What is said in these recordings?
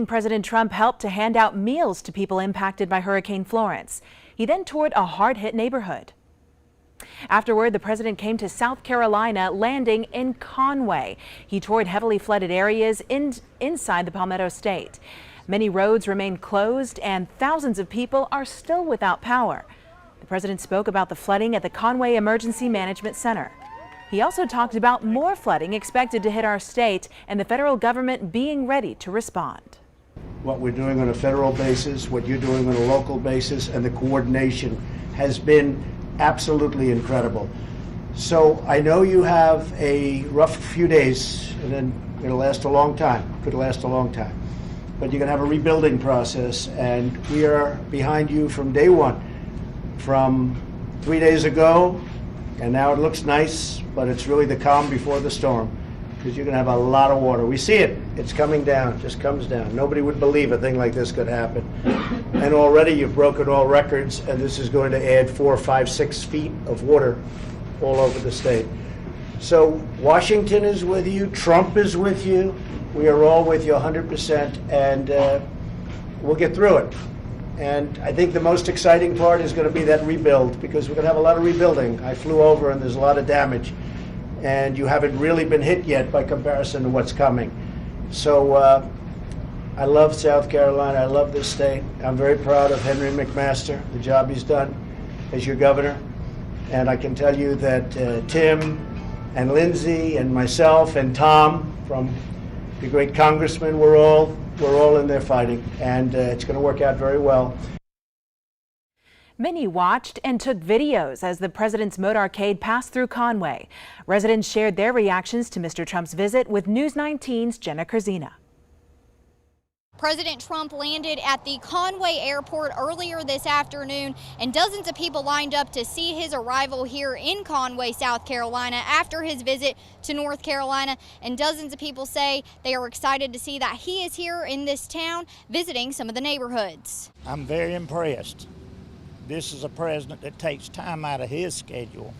President Trump helped to hand out meals to people impacted by Hurricane Florence. He then toured a hard-hit neighborhood. Afterward, the president came to South Carolina, landing in Conway. He toured heavily flooded areas inside the Palmetto State. Many roads remain closed and thousands of people are still without power. The president spoke about the flooding at the Conway Emergency Management Center. He also talked about more flooding expected to hit our state and the federal government being ready to respond. What we're doing on a federal basis, what you're doing on a local basis, and the coordination has been absolutely incredible. So I know you have a rough few days, and then it'll last a long time. Could last a long time. But you're going to have a rebuilding process, and we are behind you from day one. From 3 days ago, and now it looks nice, but it's really the calm before the storm, because you're going to have a lot of water. We see it. It's coming down. It just comes down. Nobody would believe a thing like this could happen. And already you've broken all records, and this is going to add 4, 5, 6 feet of water all over the state. So Washington is with you. Trump is with you. We are all with you 100%, and we'll get through it. And I think the most exciting part is going to be that rebuild, because we're going to have a lot of rebuilding. I flew over and there's a lot of damage, and you haven't really been hit yet by comparison to what's coming. So I love South Carolina. I love this state. I'm very proud of Henry McMaster, the job he's done as your governor. And I can tell you that Tim and Lindsay and myself and Tom from the great congressman, we're all in there fighting, and it's going to work out very well. Many watched and took videos as the president's motorcade passed through Conway. Residents shared their reactions to Mr. Trump's visit with News 19's Jenna Kurzina. President Trump landed at the Conway Airport earlier this afternoon, and dozens of people lined up to see his arrival here in Conway, South Carolina, after his visit to North Carolina. And dozens of people say they are excited to see that he is here in this town, visiting some of the neighborhoods. I'm very impressed. This is a president that takes time out of his schedule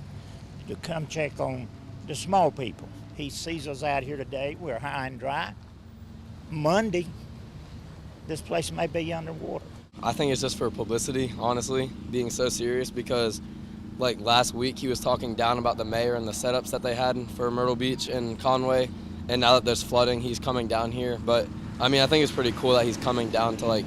to come check on the small people. He sees us out here today. We're high and dry. Monday, this place may be underwater. I think it's just for publicity, honestly, being so serious, because like last week he was talking down about the mayor and the setups that they had for Myrtle Beach and Conway, and now that there's flooding, he's coming down here. But I mean, I think it's pretty cool that he's coming down to like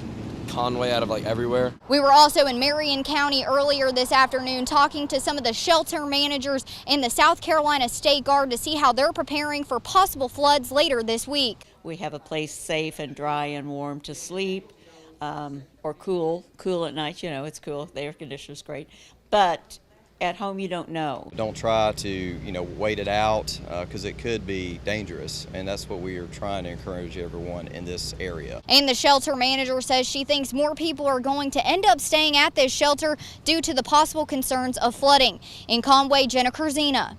Conway out of like everywhere. We were also in Marion County earlier this afternoon talking to some of the shelter managers in the South Carolina State Guard to see how they're preparing for possible floods later this week. We have a place safe and dry and warm to sleep, or cool at night. You know, it's cool. The air conditioner's great. But at home, you don't know. Don't try to, wait it out, because it could be dangerous. And that's what we are trying to encourage everyone in this area. And the shelter manager says she thinks more people are going to end up staying at this shelter due to the possible concerns of flooding. In Conway, Jenna Kurzina,